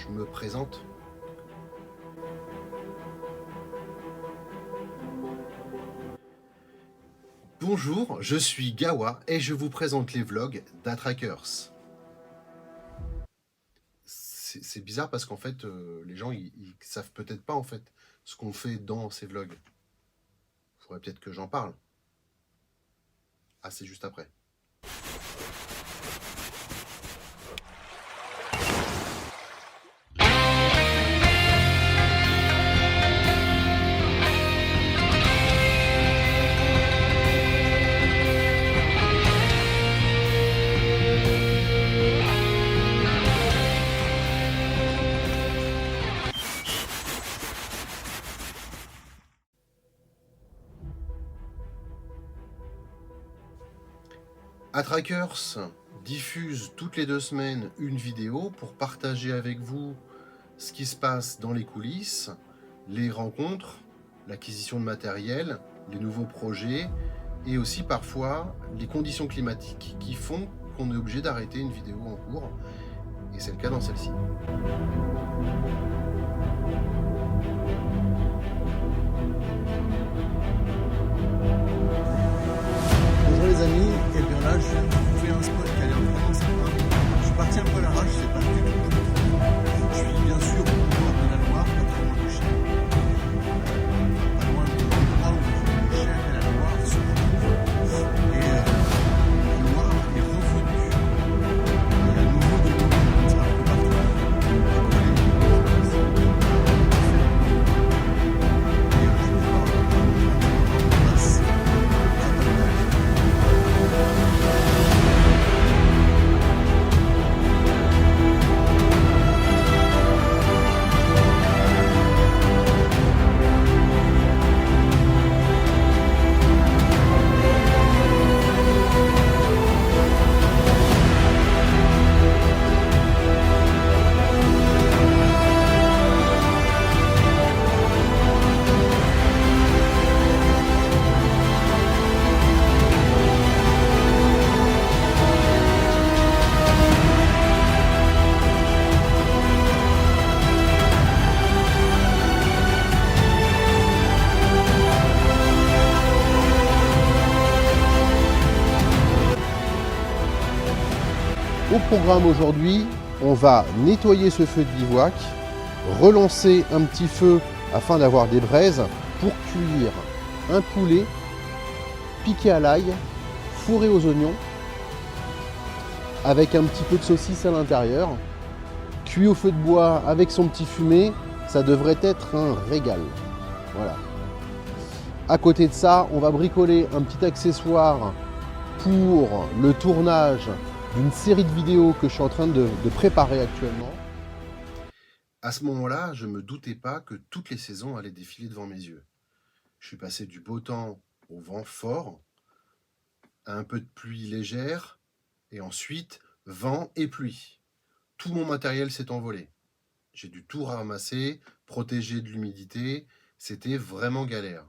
je me présente. Bonjour, je suis Gawa et je vous présente les vlogs d'Attrackers. C'est bizarre parce qu'en fait, les gens ils savent peut-être pas en fait ce qu'on fait dans ces vlogs. Il faudrait peut-être que j'en parle. Ah, c'est juste après. Attrackers diffuse toutes les 2 semaines une vidéo pour partager avec vous ce qui se passe dans les coulisses, les rencontres, l'acquisition de matériel, les nouveaux projets et aussi parfois les conditions climatiques qui font qu'on est obligé d'arrêter une vidéo en cours, et c'est le cas dans celle-ci. Bonjour les amis, et bien là je viens de trouver un spot qui a l'air vraiment sympa. Je suis parti un peu à l'arrache, c'est pas du tout. Je suis bien sûr au bord de la Loire, pas très loin de Chênes. Pas loin de l'endroit où Chênes et la Loire se retrouvent. Et la Loire est revenue. Il y a à nouveau de l'eau qui tire un peu partout. Et je vais voir passe. Au programme aujourd'hui, on va nettoyer ce feu de bivouac, relancer un petit feu afin d'avoir des braises pour cuire un poulet piqué à l'ail, fourré aux oignons, avec un petit peu de saucisse à l'intérieur, cuit au feu de bois avec son petit fumet, ça devrait être un régal. Voilà. À côté de ça, on va bricoler un petit accessoire pour le tournage d'une série de vidéos que je suis en train de préparer actuellement. À ce moment-là, je ne me doutais pas que toutes les saisons allaient défiler devant mes yeux. Je suis passé du beau temps au vent fort, à un peu de pluie légère, et ensuite vent et pluie. Tout mon matériel s'est envolé. J'ai dû tout ramasser, protéger de l'humidité. C'était vraiment galère.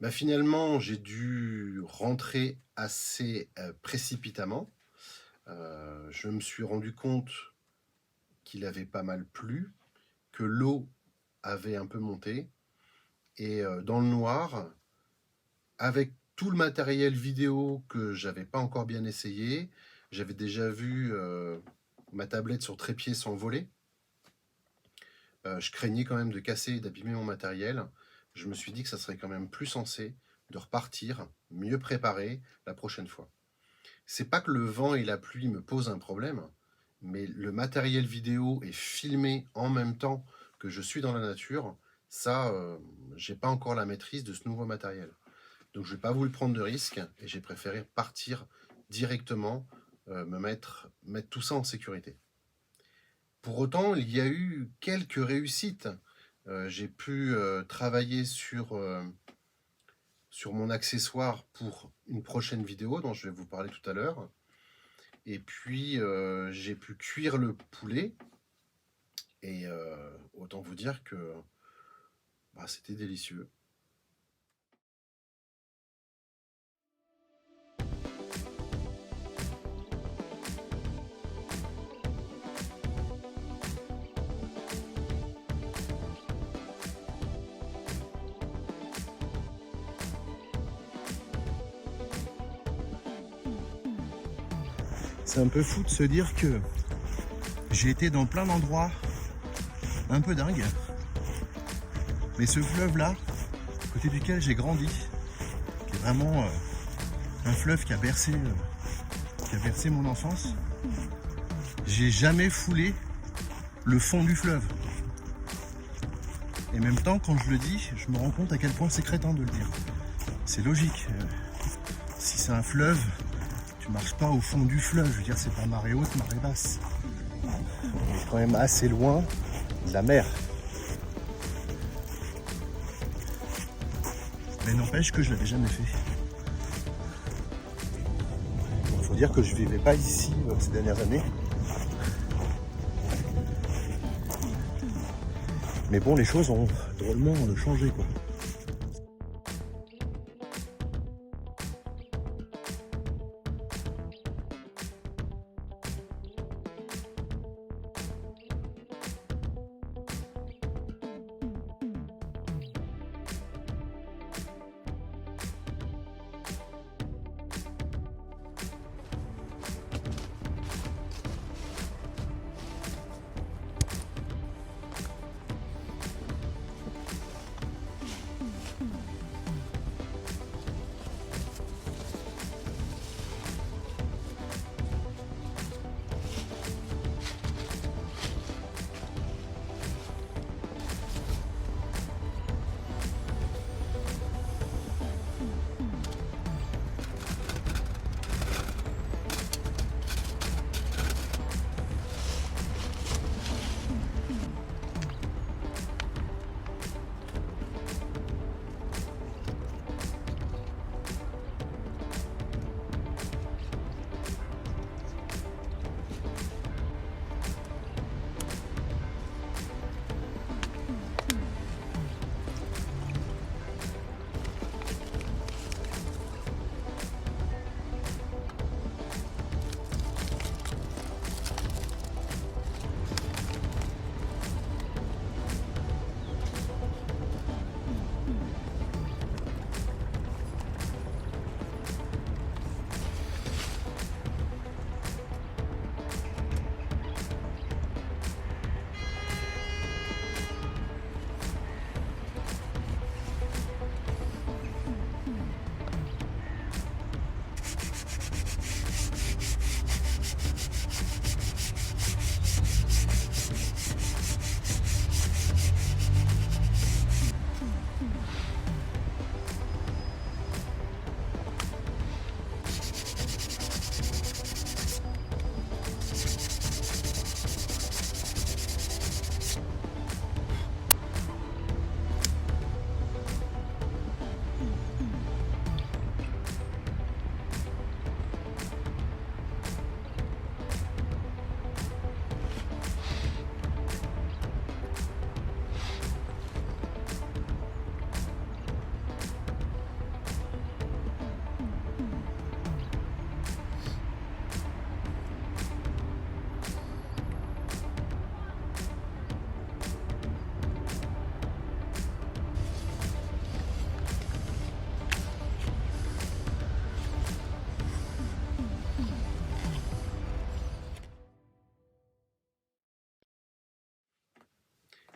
Bah, finalement, j'ai dû rentrer assez précipitamment. Je me suis rendu compte qu'il avait pas mal plu, que l'eau avait un peu monté, et dans le noir, avec tout le matériel vidéo que j'avais pas encore bien essayé, j'avais déjà vu ma tablette sur trépied s'envoler. Je craignais quand même de casser et d'abîmer mon matériel. Je me suis dit que ça serait quand même plus sensé de repartir mieux préparé la prochaine fois. C'est pas que le vent et la pluie me posent un problème, mais le matériel vidéo est filmé en même temps que je suis dans la nature. Ça, j'ai pas encore la maîtrise de ce nouveau matériel. Donc je n'ai pas voulu prendre de risque et j'ai préféré partir directement, mettre tout ça en sécurité. Pour autant, il y a eu quelques réussites. J'ai pu travailler sur mon accessoire pour une prochaine vidéo dont je vais vous parler tout à l'heure. Et puis j'ai pu cuire le poulet et autant vous dire que c'était délicieux. C'est un peu fou de se dire que j'ai été dans plein d'endroits un peu dingues. Mais ce fleuve-là, à côté duquel j'ai grandi, qui est vraiment un fleuve qui a bercé mon enfance, j'ai jamais foulé le fond du fleuve. Et en même temps, quand je le dis, je me rends compte à quel point c'est crétin de le dire. C'est logique. Si c'est un fleuve, tu marches pas au fond du fleuve. Je veux dire, c'est pas marée haute, marée basse. On est quand même assez loin de la mer. Mais n'empêche que je l'avais jamais fait. Il faut dire que je vivais pas ici ces dernières années. Mais bon, les choses ont drôlement changé, quoi.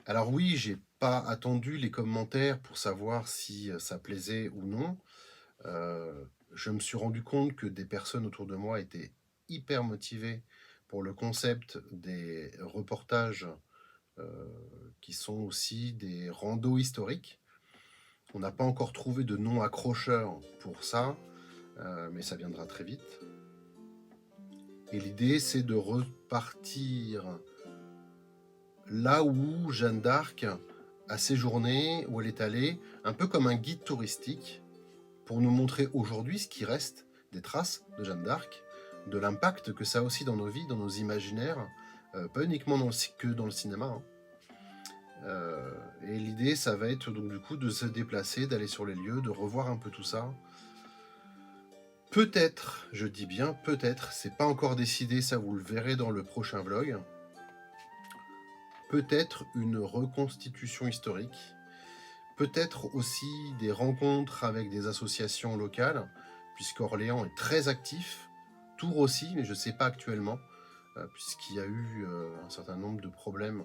Alors oui, j'ai pas attendu les commentaires pour savoir si ça plaisait ou non. Je me suis rendu compte que des personnes autour de moi étaient hyper motivées pour le concept des reportages qui sont aussi des randos historiques. On n'a pas encore trouvé de nom accrocheur pour ça, mais ça viendra très vite. Et l'idée, c'est de repartir là où Jeanne d'Arc a séjourné, où elle est allée, un peu comme un guide touristique, pour nous montrer aujourd'hui ce qui reste des traces de Jeanne d'Arc, de l'impact que ça a aussi dans nos vies, dans nos imaginaires, pas uniquement que dans le cinéma. Hein. Et l'idée, ça va être donc du coup de se déplacer, d'aller sur les lieux, de revoir un peu tout ça. Peut-être, je dis bien peut-être, c'est pas encore décidé, ça vous le verrez dans le prochain vlog. Peut-être une reconstitution historique, peut-être aussi des rencontres avec des associations locales, puisqu'Orléans est très actif, Tours aussi, mais je ne sais pas actuellement, puisqu'il y a eu un certain nombre de problèmes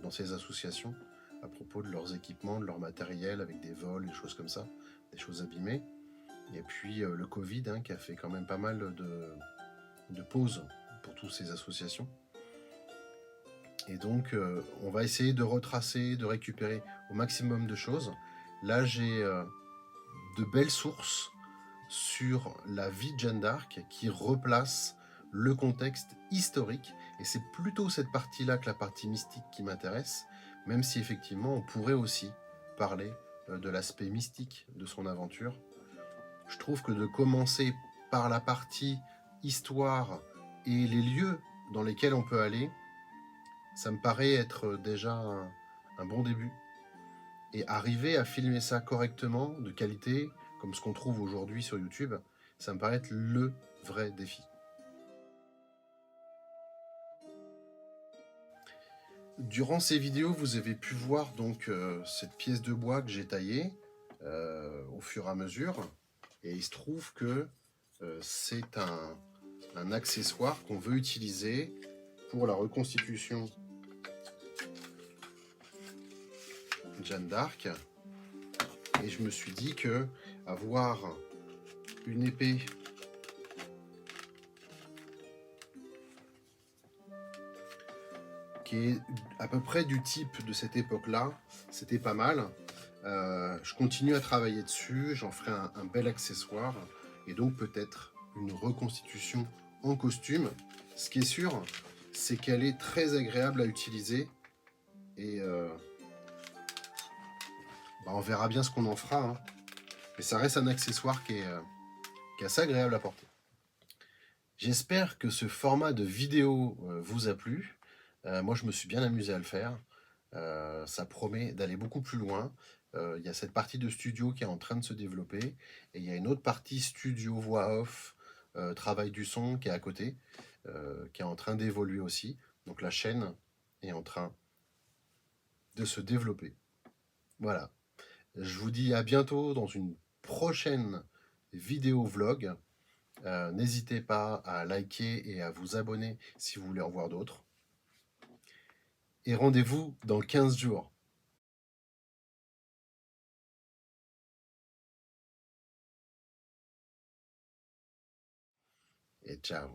dans ces associations à propos de leurs équipements, de leur matériel, avec des vols, des choses comme ça, des choses abîmées. Et puis le Covid, hein, qui a fait quand même pas mal de pauses pour toutes ces associations. Et donc, on va essayer de retracer, de récupérer au maximum de choses. Là, j'ai de belles sources sur la vie de Jeanne d'Arc qui replace le contexte historique. Et c'est plutôt cette partie-là que la partie mystique qui m'intéresse, même si effectivement, on pourrait aussi parler de l'aspect mystique de son aventure. Je trouve que de commencer par la partie histoire et les lieux dans lesquels on peut aller, ça me paraît être déjà un bon début. Et arriver à filmer ça correctement, de qualité, comme ce qu'on trouve aujourd'hui sur YouTube, ça me paraît être le vrai défi. Durant ces vidéos, vous avez pu voir donc cette pièce de bois que j'ai taillée au fur et à mesure. Et il se trouve que c'est un accessoire qu'on veut utiliser pour la reconstitution de Jeanne d'Arc. Et je me suis dit que avoir une épée qui est à peu près du type de cette époque-là, c'était pas mal. Je continue à travailler dessus, j'en ferai un bel accessoire et donc peut-être une reconstitution en costume. Ce qui est sûr, c'est qu'elle est très agréable à utiliser et on verra bien ce qu'on en fera. Hein. Mais ça reste un accessoire qui est assez agréable à porter. J'espère que ce format de vidéo vous a plu. Moi, je me suis bien amusé à le faire. Ça promet d'aller beaucoup plus loin. Il y a cette partie de studio qui est en train de se développer. Et il y a une autre partie studio, voix off, travail du son qui est à côté, qui est en train d'évoluer aussi. Donc la chaîne est en train de se développer. Voilà. Je vous dis à bientôt dans une prochaine vidéo vlog. N'hésitez pas à liker et à vous abonner si vous voulez en voir d'autres. Et rendez-vous dans 15 jours. Et ciao.